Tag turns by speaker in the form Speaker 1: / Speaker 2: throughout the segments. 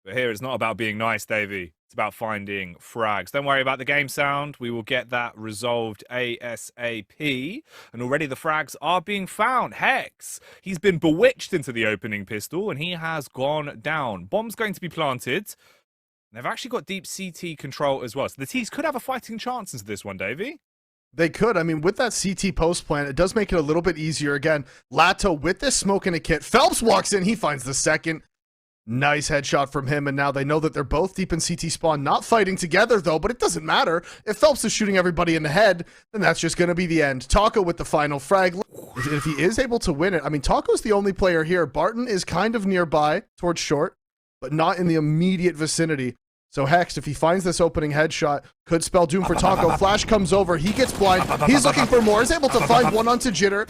Speaker 1: But here it's not about being nice, Davey. It's about finding frags. Don't worry about the game sound. We will get that resolved ASAP. And already the frags are being found. Hex, he's been bewitched into the opening pistol and he has gone down. Bomb's going to be planted. They've actually got deep CT control as well. So the T's could have a fighting chance into this one, Davey.
Speaker 2: They could. I mean, with that CT post plant, it does make it a little bit easier. Again, Lato with this smoke in a kit. Phelps walks in. He finds the second. Nice headshot from him. And now they know that they're both deep in CT spawn. Not fighting together, though, but it doesn't matter. If Phelps is shooting everybody in the head, then that's just going to be the end. Taco with the final frag. If he is able to win it, I mean, Taco's the only player here. Barton is kind of nearby towards short, but not in the immediate vicinity. So Hex, if he finds this opening headshot, could spell doom for Taco. Flash comes over. He gets blind. He's looking for more. He's able to find one onto Jitter.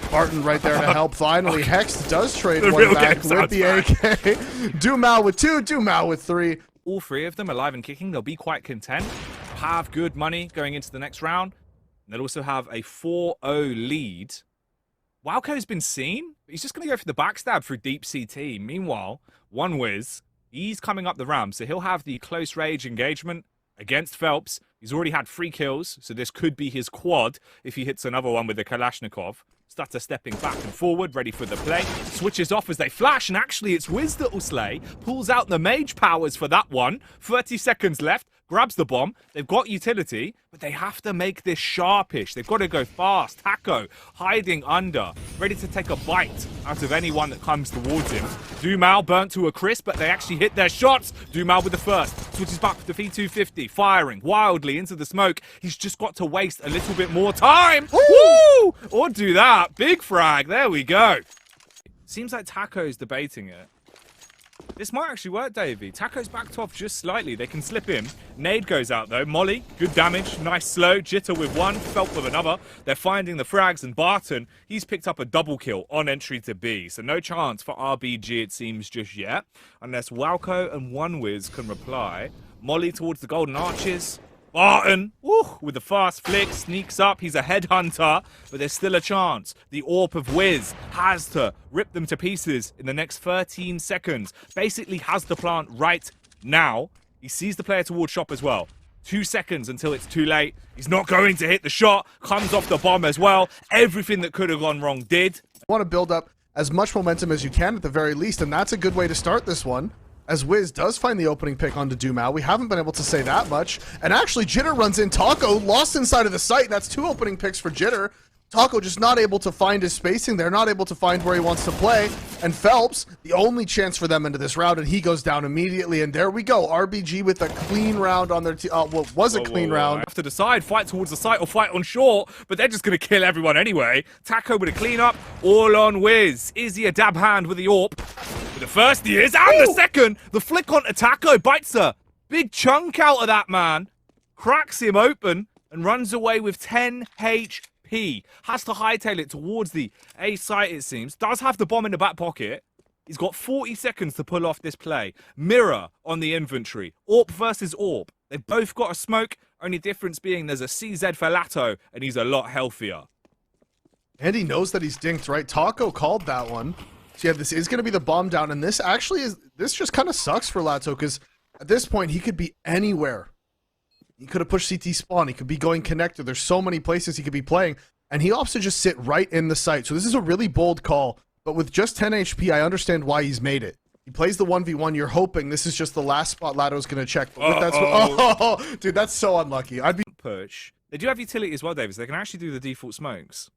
Speaker 2: Barton right there to help. Finally, Hex does trade one back with the AK. Dumao with 2. Dumao with 3.
Speaker 1: All 3 of them alive and kicking. They'll be quite content. Have good money going into the next round. And they'll also have a 4-0 lead. Wowco's been seen. He's just going to go for the backstab through deep CT. Meanwhile, OneWiz, he's coming up the ramp, so he'll have the close range engagement against Phelps. He's already had 3 kills, so this could be his quad if he hits another one with the Kalashnikov. Stutter stepping back and forward, ready for the play. Switches off as they flash, and actually it's Wiz that will slay. Pulls out the mage powers for that one. 30 seconds left. Grabs the bomb. They've got utility, but they have to make this sharpish. They've got to go fast. Taco hiding under, ready to take a bite out of anyone that comes towards him. Dumao burnt to a crisp, but they actually hit their shots. Dumao with the first. Switches back to V250, firing wildly into the smoke. He's just got to waste a little bit more time. Woo! Or do that. Big frag. There we go. Seems like Taco's debating it. This might actually work, Davey. Taco's backed off just slightly. They can slip him. Nade goes out, though. Molly, good damage. Nice slow. Jitter with 1. Felt with another. They're finding the frags. And Barton, he's picked up a double kill on entry to B. So no chance for RBG, it seems, just yet. Unless Wowco and OneWiz can reply. Molly towards the golden arches. Barton, with the fast flick, sneaks up. He's a headhunter, but there's still a chance. The AWP of Wiz has to rip them to pieces in the next 13 seconds. Basically has the plant right now. He sees the player towards shop as well. 2 seconds until it's too late. He's not going to hit the shot. Comes off the bomb as well. Everything that could have gone wrong did.
Speaker 2: You want to build up as much momentum as you can at the very least, and that's a good way to start this one. As Wiz does find the opening pick onto Dumao. We haven't been able to say that much. And actually, Jitter runs in. Taco lost inside of the site. That's 2 opening picks for Jitter. Taco just not able to find his spacing. They're not able to find where he wants to play. And Phelps, the only chance for them into this round, and he goes down immediately. And there we go. RBG with a clean round on their team. What was a clean round.
Speaker 1: Have to decide, fight towards the site or fight on short, but they're just going to kill everyone anyway. Taco with a cleanup, all on Wiz. Is he a dab hand with the AWP? With the first he is, and the second, the flick onto Taco, bites a big chunk out of that man, cracks him open, and runs away with 10 HP. Has to hightail it towards the A site, it seems. Does have the bomb in the back pocket. He's got 40 seconds to pull off this play. Mirror on the inventory. AWP versus AWP. They've both got a smoke, only difference being there's a CZ for Lato, and he's a lot healthier.
Speaker 2: And he knows that he's dinked, right? Taco called that one. So yeah, this is going to be the bomb down, and this actually is, this just kind of sucks for Lato, because at this point, he could be anywhere. He could have pushed CT spawn, he could be going connector, there's so many places he could be playing, and he opts to just sit right in the site. So this is a really bold call, but with just 10 HP, I understand why he's made it. He plays the 1v1, you're hoping this is just the last spot Lato's going to check. But that's, dude, that's so unlucky. I'd be...
Speaker 1: Push. They do have utility as well, Davis. They can actually do the default smokes.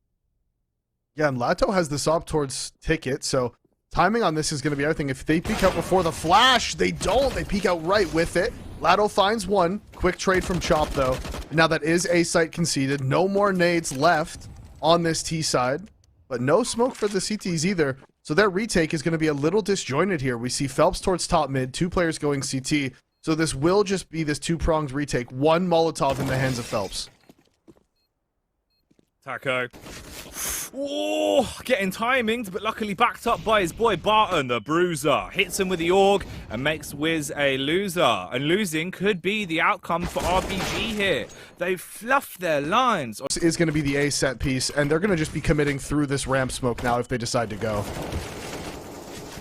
Speaker 2: Yeah, and Lato has this up towards Ticket, so timing on this is going to be everything. If they peek out before the flash, they don't. They peek out right with it. Lato finds one. Quick trade from Chop, though. Now that is A site conceded. No more nades left on this T side, but no smoke for the CTs either. So their retake is going to be a little disjointed here. We see Phelps towards top mid, 2 players going CT. So this will just be this 2-pronged retake. 1 Molotov in the hands of Phelps.
Speaker 1: Taco. Oh, getting timinged, but luckily backed up by his boy Barton, the bruiser. Hits him with the AUG and makes Wiz a loser. And losing could be the outcome for RBG here. They've fluffed their lines.
Speaker 2: This is going to be the A set piece, and they're going to just be committing through this ramp smoke now if they decide to go.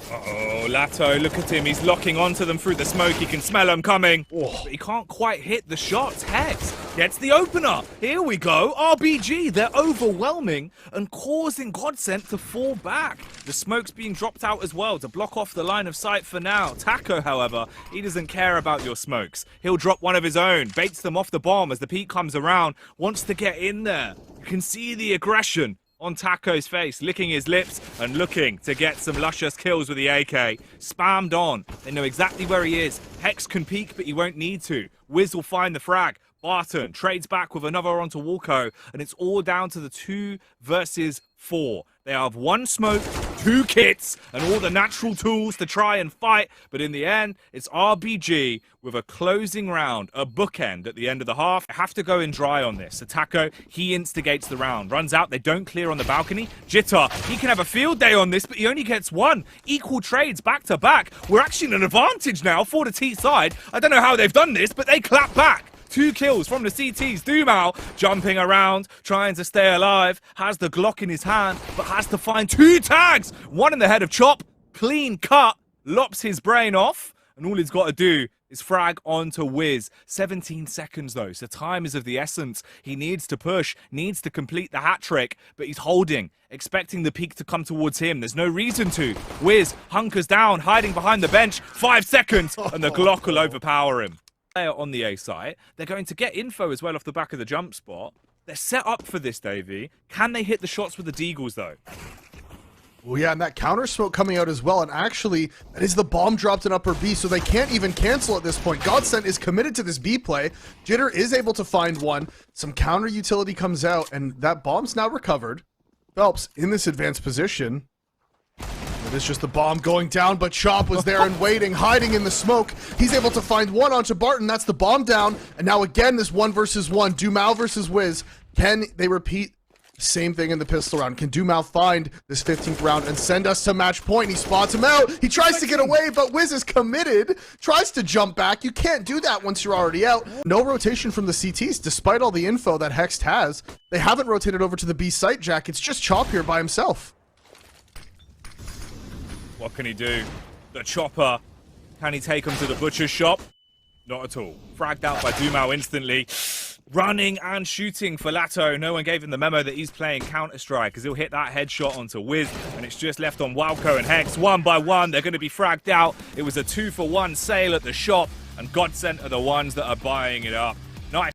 Speaker 1: Oh, Lato, look at him. He's locking onto them through the smoke. He can smell them coming. Oh, but he can't quite hit the shots. Hex gets the opener. Here we go. RBG, they're overwhelming and causing Godsent to fall back. The smoke's being dropped out as well to block off the line of sight for now. Taco, however, he doesn't care about your smokes. He'll drop one of his own, baits them off the bomb as the peak comes around, wants to get in there. You can see the aggression on Taco's face, licking his lips and looking to get some luscious kills with the AK. Spammed on. They know exactly where he is. Hex can peek, but he won't need to. Wiz will find the frag. Barton trades back with another onto Walco, and it's all down to the 2 versus 4. They have 1 smoke, 2 kits, and all the natural tools to try and fight, but in the end, it's RBG with a closing round, a bookend at the end of the half. I have to go in dry on this. Taco, he instigates the round, runs out, they don't clear on the balcony. Jitter, he can have a field day on this, but he only gets 1. Equal trades back to back. We're actually in an advantage now for the T side. I don't know how they've done this, but they clap back. 2 kills from the CTs. Dumao jumping around, trying to stay alive, has the Glock in his hand, but has to find 2 tags. 1 in the head of Chop, clean cut, lops his brain off, and all he's got to do is frag onto Wiz. 17 seconds though, so time is of the essence. He needs to push, needs to complete the hat trick, but he's holding, expecting the peak to come towards him. There's no reason to. Wiz hunkers down, hiding behind the bench. 5 seconds, and the Glock will overpower him. On the A site, they're going to get info as well off the back of the jump spot. They're set up for this, Davey. Can they hit the shots with the deagles though?
Speaker 2: Well, yeah, and that counter smoke coming out as well, and actually, that is the bomb dropped in upper B, so they can't even cancel at this point. Godsent is committed to this B play. Jitter is able to find one. Some counter utility comes out, and that bomb's now recovered. Phelps in this advanced position. It is just the bomb going down, but Chop was there and waiting, hiding in the smoke. He's able to find one onto Barton. That's the bomb down. And now again, this 1 versus 1. Dumao versus Wiz. Can they repeat the same thing in the pistol round? Can Dumao find this 15th round and send us to match point? He spots him out. He tries to get away, but Wiz is committed. Tries to jump back. You can't do that once you're already out. No rotation from the CTs, despite all the info that Hext has. They haven't rotated over to the B site, Jack. It's just Chop here by himself.
Speaker 1: What can he do? The chopper. Can he take him to the butcher's shop? Not at all. Fragged out by Dumao instantly. Running and shooting for Lato. No one gave him the memo that he's playing Counter-Strike because he'll hit that headshot onto Wiz, and it's just left on Walco and Hex. 1 by 1, they're going to be fragged out. It was a 2-for-1 sale at the shop, and Godsent are the ones that are buying it up.